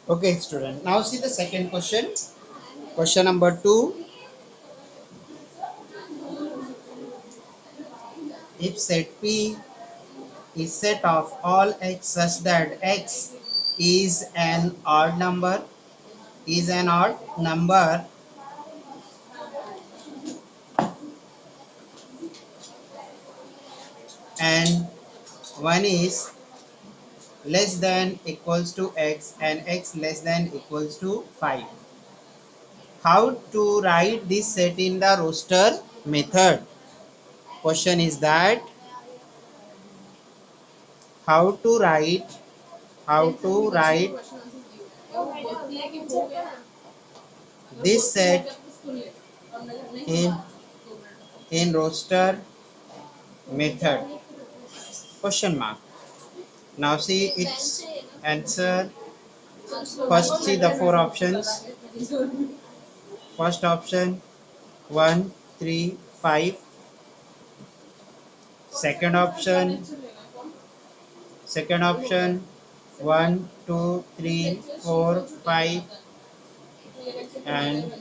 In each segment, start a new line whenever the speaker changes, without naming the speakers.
Okay, student. Now see the second question. Question number 2. If set P is set of all x such that x is an odd number, and 1 is less than equals to x and x less than equals to 5. How to write this set in the roster method? Question is that how to write this set in roster method? Question mark. Now see its answer. First see the four options. First option 1, 3, 5. Second option 1, 2, 3, 4, 5, and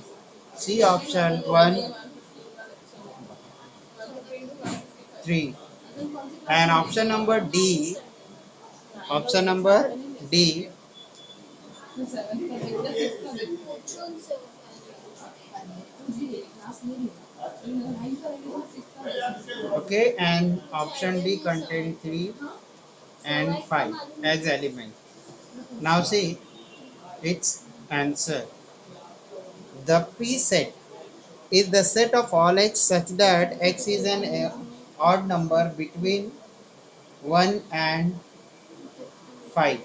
C option 1, 3, and option number D okay, and option D contain 3 and 5 as element. Now see its answer. The P set is the set of all x such that x is an odd number between 1 and 5,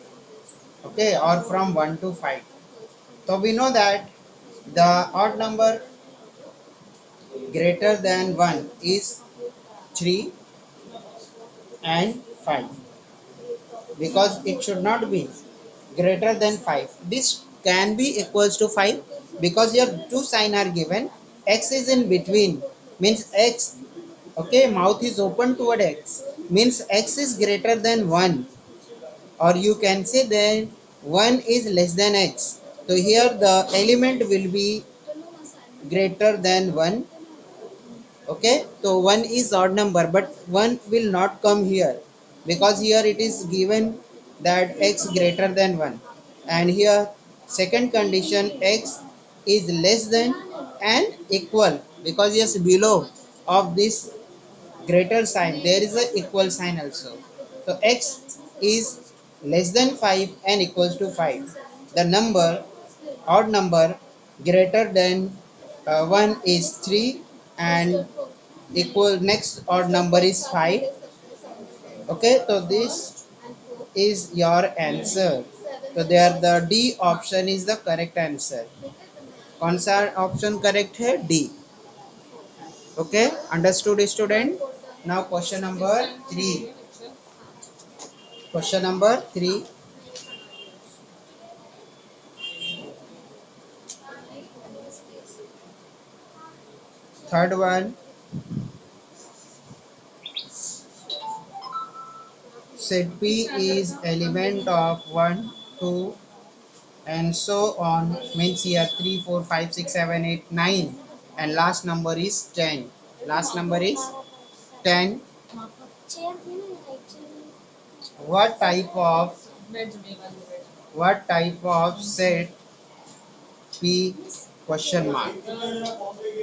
okay, or from 1 to 5. So we know that the odd number greater than 1 is 3 and 5, because it should not be greater than 5. This can be equals to 5 because here two sign are given. X is in between, means x, okay, mouth is open toward x, means x is greater than 1, or you can say that 1 is less than x. So here the element will be greater than 1. Okay, so 1 is odd number, but 1 will not come here because here it is given that x greater than 1, and here second condition x is less than and equal, because yes, below of this greater sign there is a equal sign also. So x is less than 5 and equals to 5. The number odd number greater than 1 is 3, and equal next odd number is 5. Okay, so this is your answer. So there the D option is the correct answer. कौन सा option correct है? D. Okay, understood student? Now question number 3. Question number 3. Third one. Set P is element of 1, 2, and so on, means here 3, 4, 5, 6, 7, 8, 9, and last number is 10. Last number is 10. What type of set P question mark?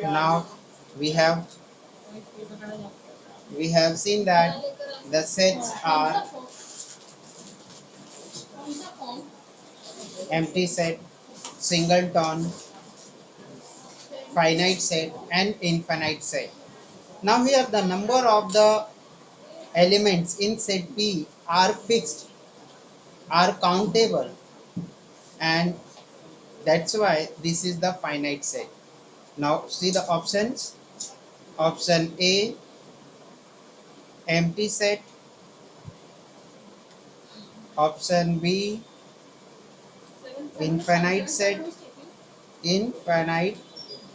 Now we have seen that the sets are empty set, singleton, finite set, and infinite set. Now here the number of the elements in set P are fixed, are countable, and that's why this is the finite set. Now see the options. Option A, empty set. Option B, infinite set. Infinite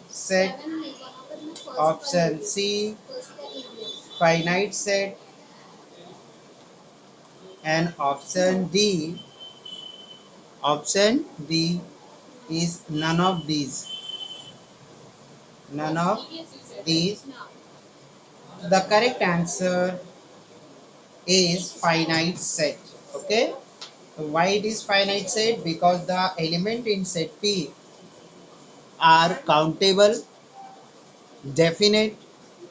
set. Option C, finite set. And option D is none of these. None of these. The correct answer is finite set. Okay. Why it is finite set? Because the element in set P are countable, definite,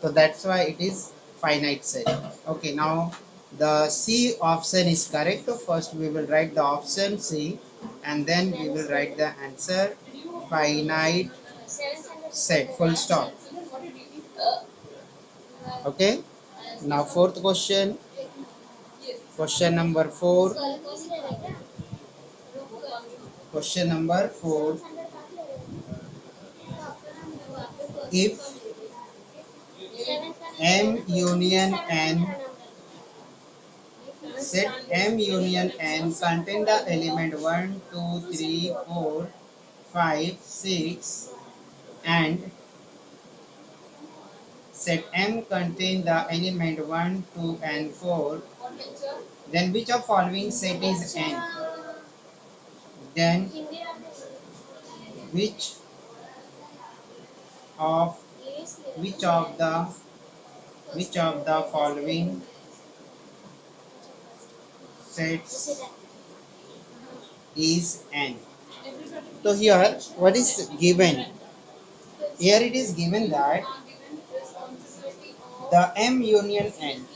so that's why it is finite set. Okay, now the C option is correct. So first we will write the option C and then we will write the answer finite set, full stop. Okay, now fourth question, question number 4. Question number 4, if M union N, set M union N contain the element 1, 2, 3, 4, 5, 6 and set M contain the element 1, 2 and 4, then which of following set is N? Then which of which of the following sets is N? So here what is given? Here it is given that the M union N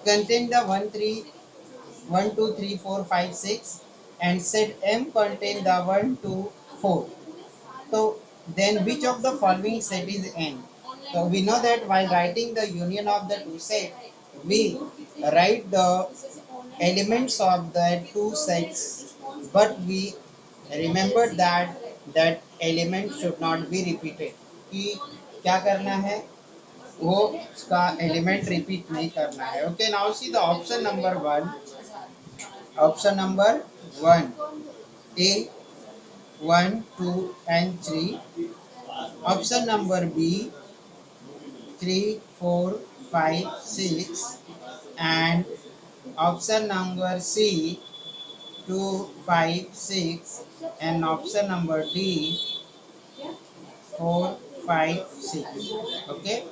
contain the 1, 2, 3, 4, 5, 6 and set M contain the 1, 2, 4. So then which of the following set is N? So we know that while writing the union of the two sets, we write the elements of the two sets, but we remember that element should not be repeated. कि क्या करना है, वो उसका element repeat नहीं करना है. Okay, now see the option number 1. Option number 1, A, 1, 2 and 3. Option number B, 3, 4, 5, 6 and option number C, 2, 5, 6 and option number D, 4, 5, 6. Okay.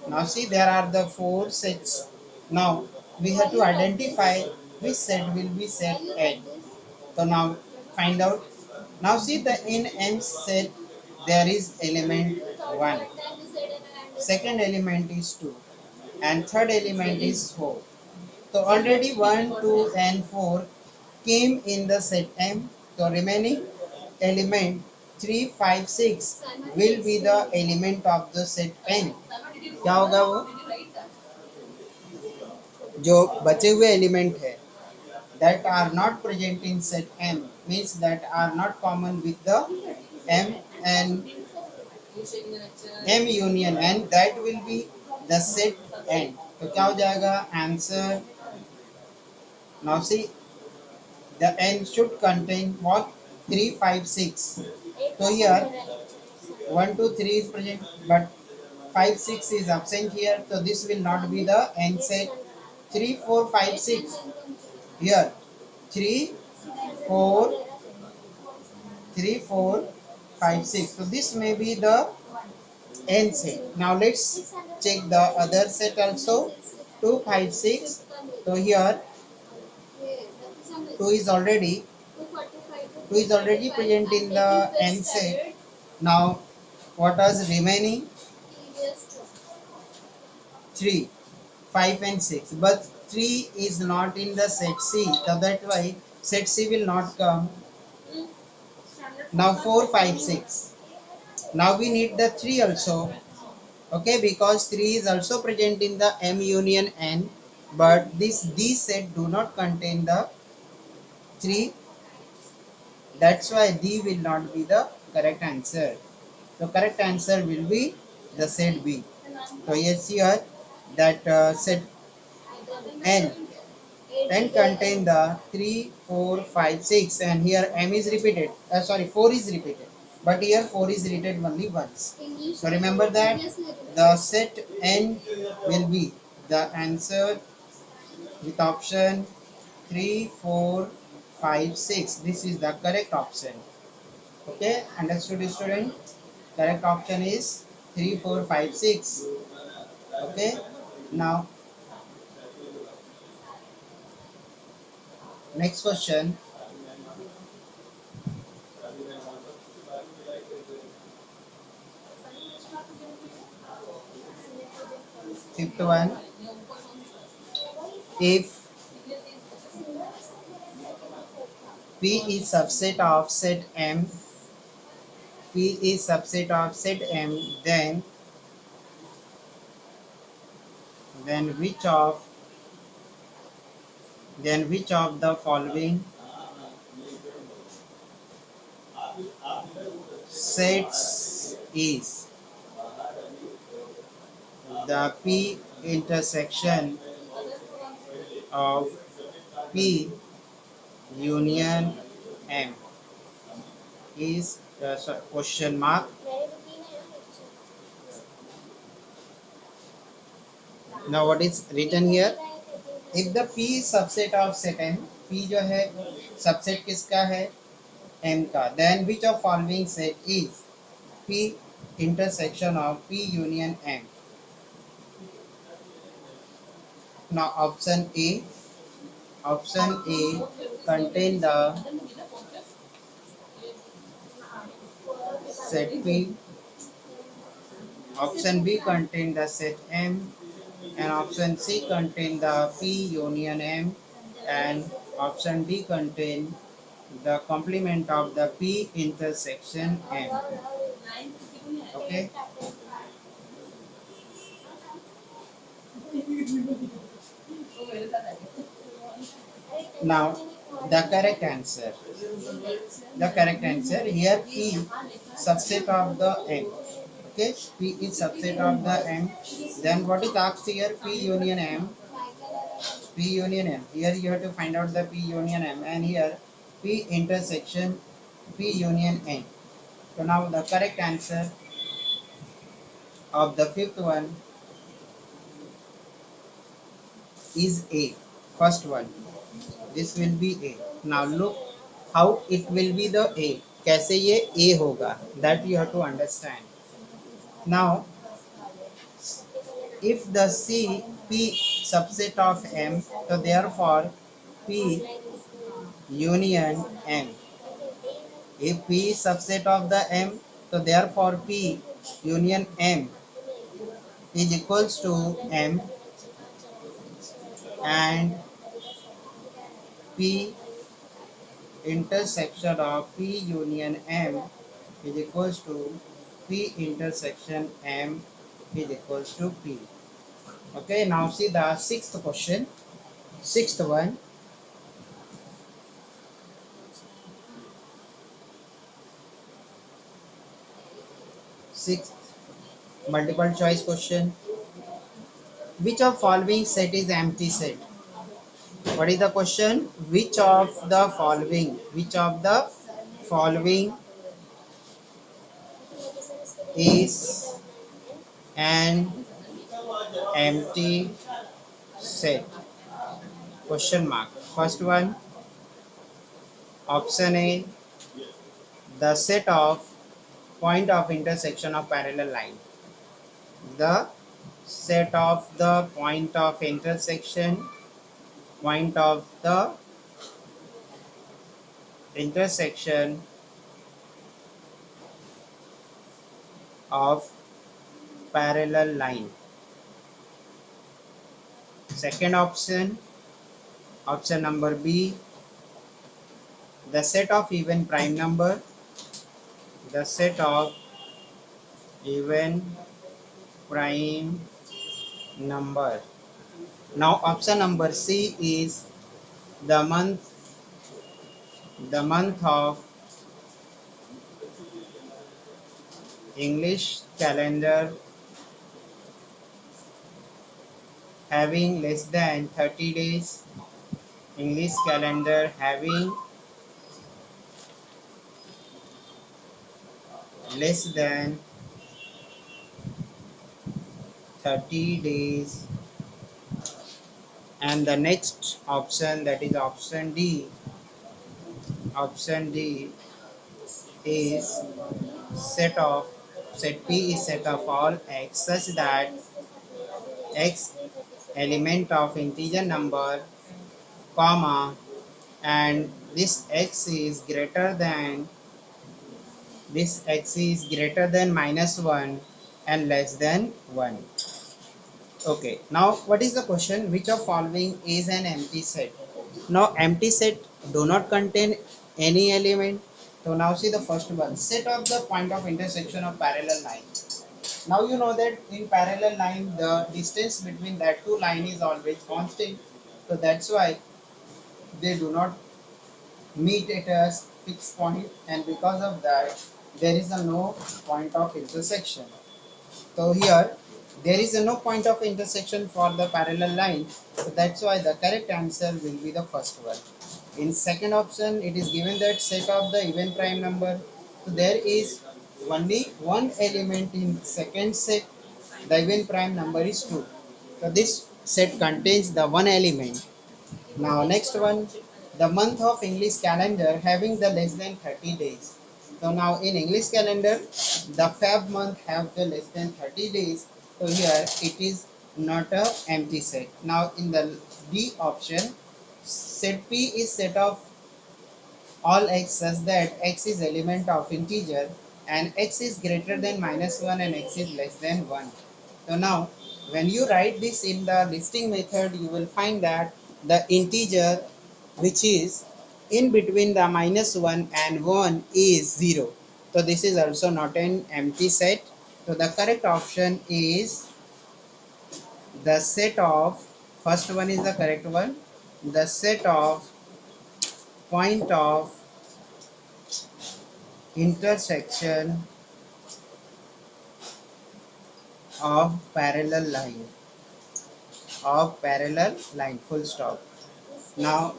Now see there are the four sets. Now we have to identify which set will be set N. So now find out. Now see the in N set there is element 1. Second element is 2 and third element is 4. So already 1, 2 and 4 came in the set M. So remaining element 3, 5, 6 will be the element of the set N. क्या होगा वो जो बचे हुए element है that are not present in set M means that are not common with the M and M union and that will be the set N. तो क्या हो जाएगा answer. Now see the N should contain what? 3, 5, 6. So here 1, 2, 3 is present but 5, 6 is absent here. So this will not be the N set. 3, 4, 5, 6. Here 3, 4, 3, 4, 5, 6. So this may be the N set. Now let's check the other set also. 2, 5, 6. So here 2 is already 2 is already present in the N set. Now what is remaining? 3, 5 and 6. But 3 is not in the set C. So that's why set C will not come. Now 4, 5, 6. Now we need the 3 also. Okay, because 3 is also present in the M union N. But these set do not contain the 3. That's why D will not be the correct answer. The correct answer will be the set B. So yes, here that set n contain the 3, 4, 5, 6, and here m is repeated. Sorry, 4 is repeated, but here 4 is repeated only once. So remember that the set n will be the answer with option 3, 4, 5, 6. This is the correct option. Okay, understood, student? Correct option is 3, 4, 5, 6. Okay, now next question. Fifth one. If P is subset of set M, P is subset of set M, then which of the following sets is the P intersection of P union M is question mark. Now what is written here? If the P is subset of set M, P जो है subset किसका है? M का. Then which of following set is P intersection of P union M? Now option A contain the set P, option B contain the set M, and option C contain the P union M, and option D contain the complement of the P intersection M. Okay. Now the correct answer. The correct answer here P subset of the M. Okay, P is subset of the M. Then what is asked here? P union M. P union M. Here you have to find out the P union M, and here P intersection P union M. So now the correct answer of the fifth one is A. First one. This will be A. Now look how it will be the A. कैसे ये A होगा? That you have to understand. Now if the C P subset of M, so therefore P union M. If P is subset of the M, so therefore P union M is equals to M, and P intersection of P union M is equals to P intersection M is equals to P. Okay, now see the sixth question. Sixth one. Sixth multiple choice question. Which of following set is empty set? What is the question? Which of the following is an empty set? Question mark. First one, option A, the set of point of intersection of parallel line. The set of the point of intersection of parallel line. Second option, option number B, the set of even prime number. The set of even prime number. Now option number C is the month of English calendar having less than 30 days. English calendar having less than 30 days. And the next option, that is option D is set of set P is set of all x such that x element of integer number, comma, and this x is greater than minus 1 and less than 1. Okay, now what is the question? Which of following is an empty set? Now empty set do not contain any element. So now see the first one, set of the point of intersection of parallel lines. Now you know that in parallel line the distance between that two line is always constant. So that's why they do not meet at a fixed point, and because of that there is a no point of intersection. So here there is a no point of intersection for the parallel line, so that's why the correct answer will be the first one. In second option it is given that set of the even prime number, so there is only one element in second set, the even prime number is 2, so this set contains the one element. Now next one, the month of English calendar having the less than 30 days. So now in English calendar, the Feb month have the less than 30 days. So here it is not a empty set. Now in the D option, set P is set of all x such that x is element of integer and x is greater than minus 1 and x is less than 1. So now when you write this in the listing method, you will find that the integer which is in between the minus 1 and 1 is 0. So this is also not an empty set. So the correct option is the set of, first one is the correct one, the set of point of intersection of parallel line, full stop. Now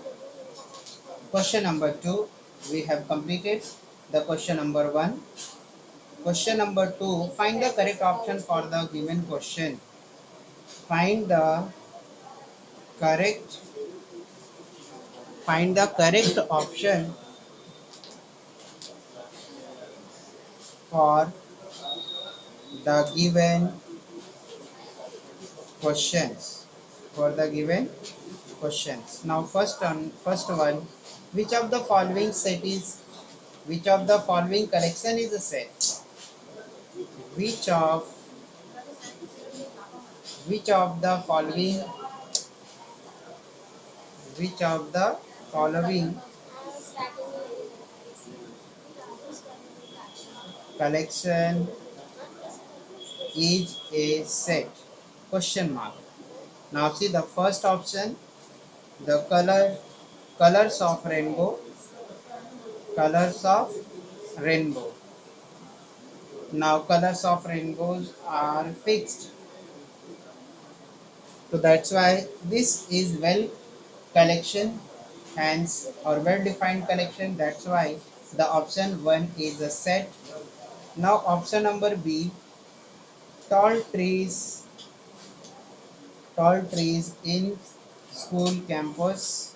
question number 2 we have completed. The question number 1, question number 2, find the correct option for the given question. Find the correct find the correct option for the given questions, now first one, which of the following set is which of the following collection is a set? which of which of the following which of the following collection is a set? Question mark. Now see the first option, the colors of rainbow. Now colors of rainbows are fixed, so that's why this is well collection, hence or well defined collection, that's why the option 1 is a set. Now option number B, tall trees in school campus.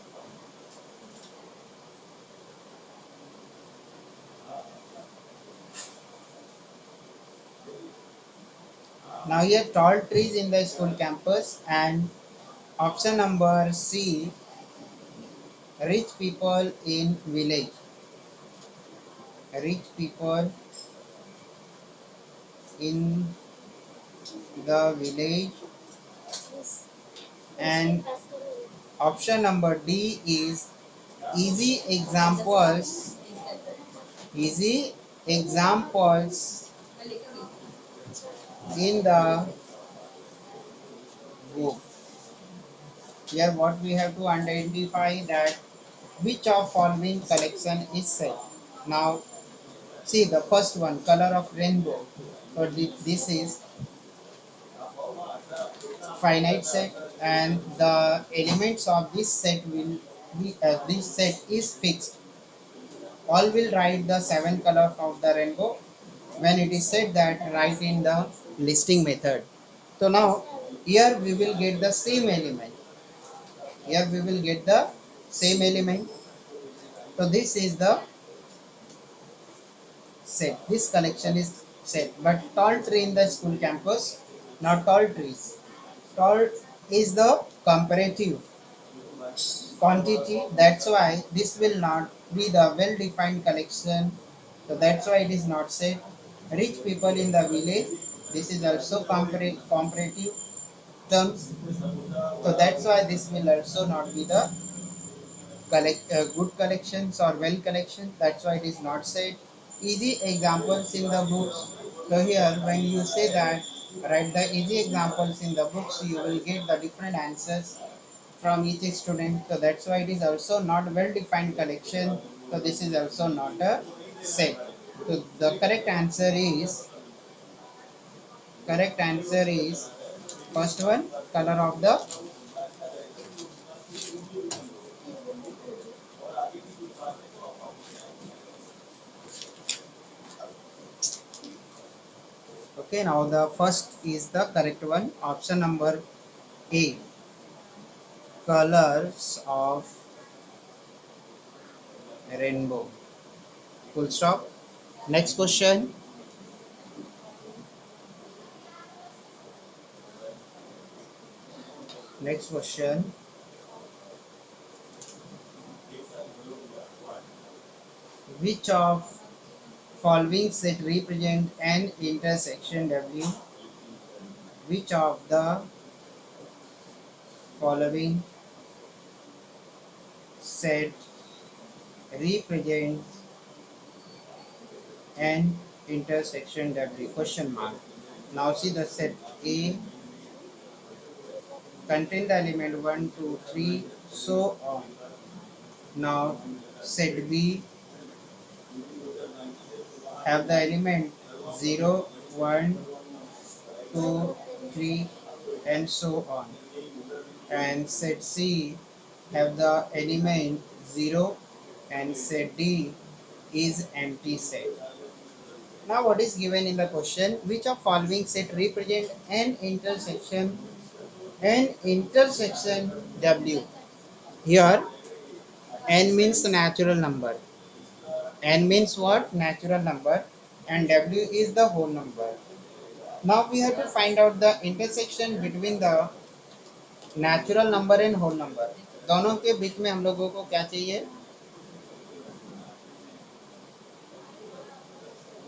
Now here tall trees in the school campus, and option number C, rich people in village. Rich people in the village, and option number D is easy easy examples in the book. Here what we have to identify that which of following collection is set. Now see the first one, color of rainbow. So this is finite set, and the elements of this set will be this set is fixed. All will write the seven colors of the rainbow when it is said that write in the listing method. So now here we will get the same element. Here we will get the same element. So this is the set. This collection is set. But tall tree in the school campus, not tall trees. Tall is the comparative quantity. That's why this will not be the well defined collection. So that's why it is not said. Rich people in the village, this is also comparative terms. So that's why this will also not be the good collections or well collection. That's why it is not said. Easy examples in the books. So here when you say that write the easy examples in the books, you will get the different answers from each student. So that's why it is also not well defined collection. So this is also not a set. So the correct answer is first one, color of the. Okay, now the first is the correct one. Option number A, colors of rainbow. Full stop. Next question. Next question. Which of following set represent an intersection W? Which of the following set represents an intersection W? Question mark. Now see the set A contain the element 1, 2, 3, so on. Now set B have the element 0, 1, 2, 3, and so on. And set C have the element 0 and set D is empty set. Now what is given in the question? Which of following set represent an intersection? An intersection W. Here n means the natural number. N means what? Natural number. And W is the whole number. Now we have to find out the intersection between the natural number and whole number. दोनों के बीच में हम लोगों को क्या चाहिए?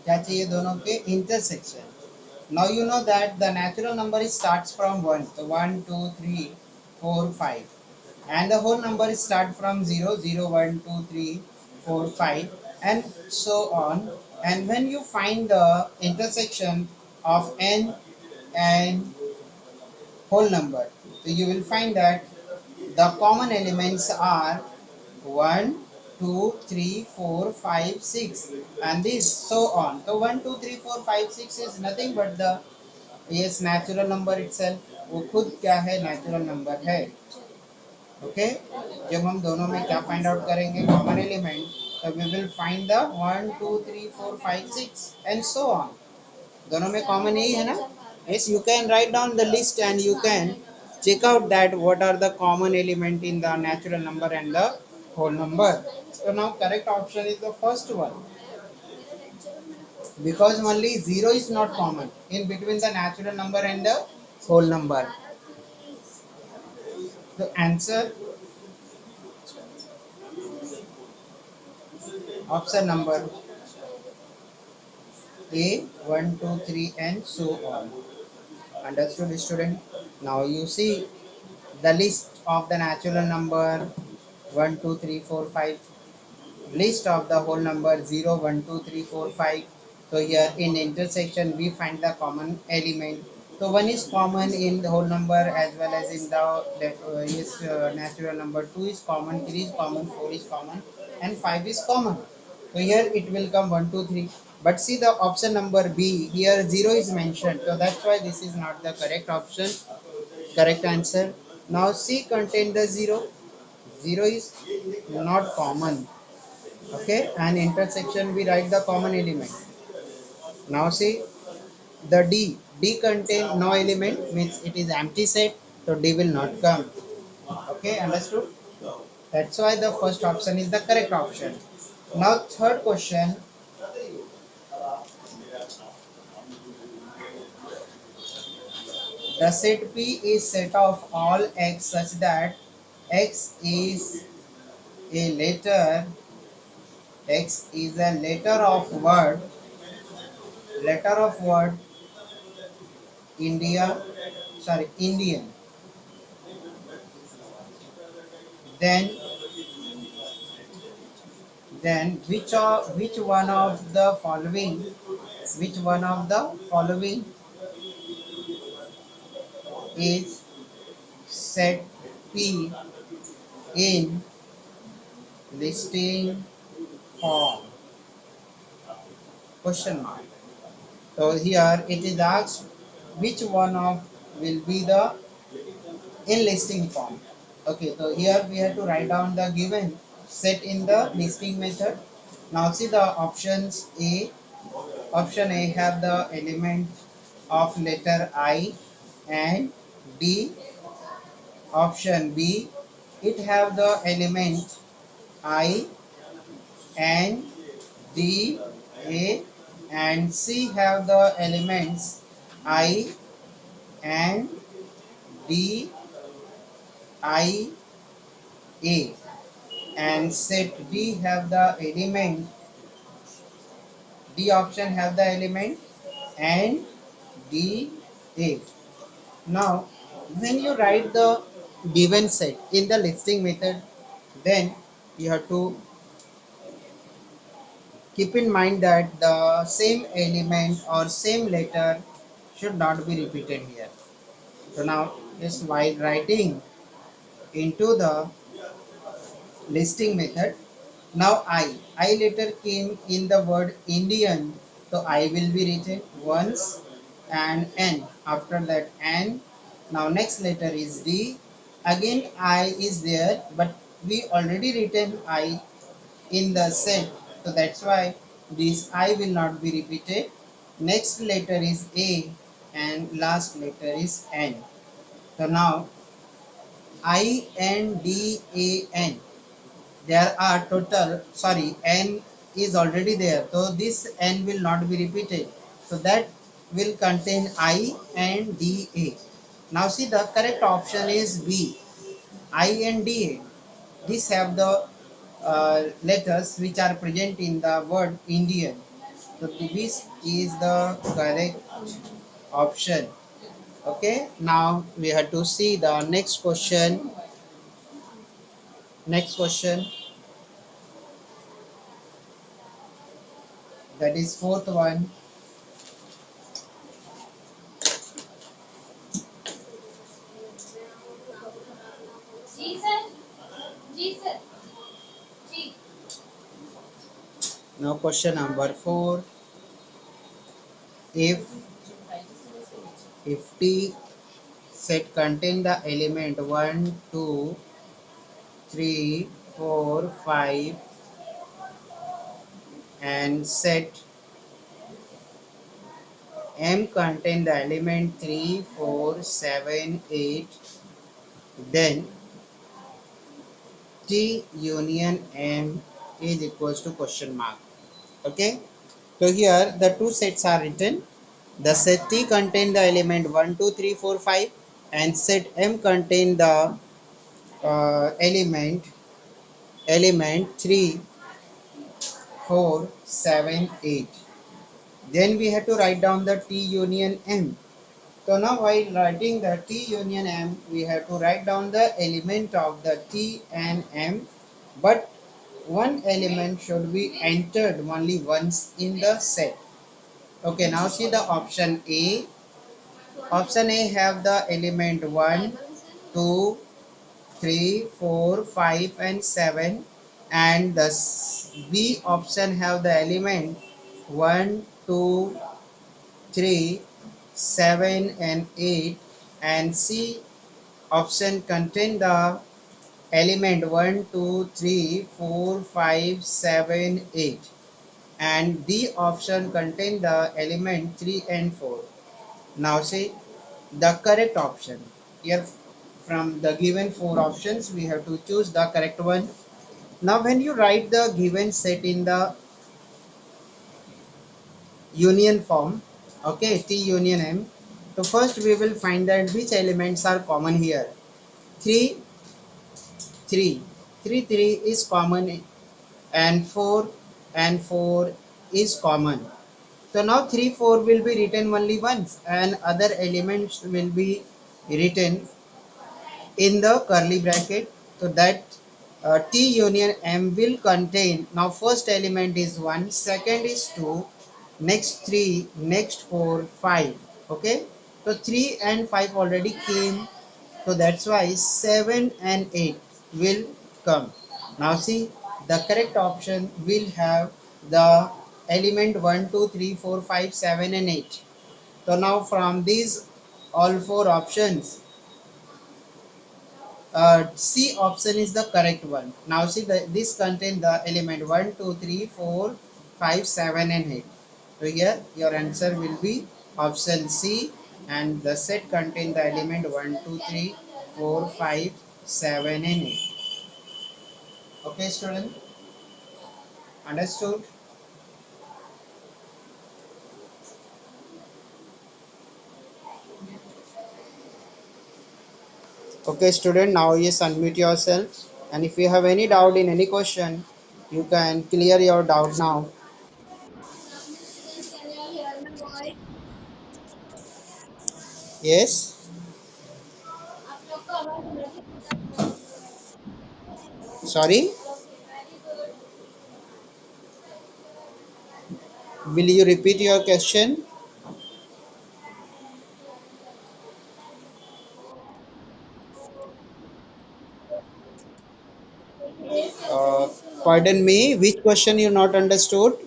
क्या चाहिए दोनों के? Intersection. Now you know that the natural number starts from 1, so 1 2 3 4 5, and the whole number start from 0 0 1 2 3 4 5 and so on. And when you find the intersection of n and whole number, so you will find that the common elements are 1, 2, 3, 4, 5, 6, and this so on. So 1, 2, 3, 4, 5, 6 is nothing but the yes natural number itself. वो खुद क्या है? Natural number है. Okay, जब हम दोनों में क्या फाइंड आउट करेंगे? Common element. तो we will find the 1, 2, 3, 4, 5, 6 and so on. दोनों में कॉमन यही है ना? Yes, you can write down the list and you can check out that what are the common element in the natural number and the whole number. So now correct option is the first one, because only 0 is not common in between the natural number and the whole number. The answer option number A, 1, 2, 3 and so on. Understood student? Now you see the list of the natural number 1, 2, 3, 4, 5, list of the whole number 0, 1, 2, 3, 4, 5. So here in intersection we find the common element. So 1 is common in the whole number as well as in the natural number. 2 is common, 3 is common, 4 is common and 5 is common. So here it will come 1, 2, 3. But see the option number B, here 0 is mentioned. So that's why this is not the correct option. Correct answer. Now C contain the 0. 0 is not common. Okay, and intersection we write the common element. Now see the D contain no element, means it is empty set, so D will not come. Okay, understood? That's why the first option is the correct option. Now third question, the set P is set of all x such that x is a letter of word India, sorry, Indian. Then which one of the following is set P in listing form? Question mark. So here it is asked which one of will be the in listing form. Okay, so here we have to write down the given set in the listing method. Now see the options A. Option A have the element of letter I and D. Option B, it have the element I and D, A, and C have the elements I and D, I, A, and set D have the element, D option have the element and D, A. Now when you write the given set in the listing method, then you have to keep in mind that the same element or same letter should not be repeated here. So now just while writing into the listing method, now I letter came in the word Indian, so I will be written once and N. After that N, now next letter is D. Again I is there, but we already written I in the set, so that's why this I will not be repeated. Next letter is A and last letter is N. So now I N D A N, there are total, sorry, N is already there, so this N will not be repeated, so that will contain I and D A. Now see the correct option is B, I and D A. These have the letters which are present in the word Indian. So this is the correct option. Okay, now we have to see the next question. Next question, that is fourth one. Now question number 4. If T set contain the element 1, 2, 3, 4, 5 and set M contain the element 3, 4, 7, 8, then T union M is equals to question mark. Okay, so here the two sets are written. The set T contain the element 1, 2, 3, 4, 5 and set M contain the element 3, 4, 7, 8. Then we have to write down the T union M. So now while writing the T union M, we have to write down the element of the T and M, but one element should be entered only once in the set. Okay, now see the option A. Option A have the element 1, 2, 3, 4, 5 and 7, and the B option have the element 1, 2, 3, 7 and 8, and C option contain the element 1, 2, 3, 4, 5, 7, 8, and D option contain the element 3 and 4. Now see the correct option. Here from the given four options we have to choose the correct one. Now when you write the given set in the union form, okay, T union M, so first we will find that which elements are common here. 3, 3, 3, 3 is common, and 4 and 4 is common. So now 3, 4 will be written only once, and other elements will be written in the curly bracket. So that T union M will contain, now first element is 1, second is 2, next 3, next 4, 5. Okay, so 3 and 5 already came, so that's why 7 and 8 will come. Now see the correct option will have the element 1, 2, 3, 4, 5, 7 and 8. So now from these all four options, C option is the correct one. Now see this contain the element 1, 2, 3, 4, 5, 7 and 8. So here your answer will be option C, and the set contain the element 1, 2, 3, 4, 5, 7 and 8. Okay student, understood? Okay student, now yes, unmute yourself, and if you have any doubt in any question you can clear your doubt now. Yes, sorry, will you repeat your question? Uh, Pardon me, which question you not understood?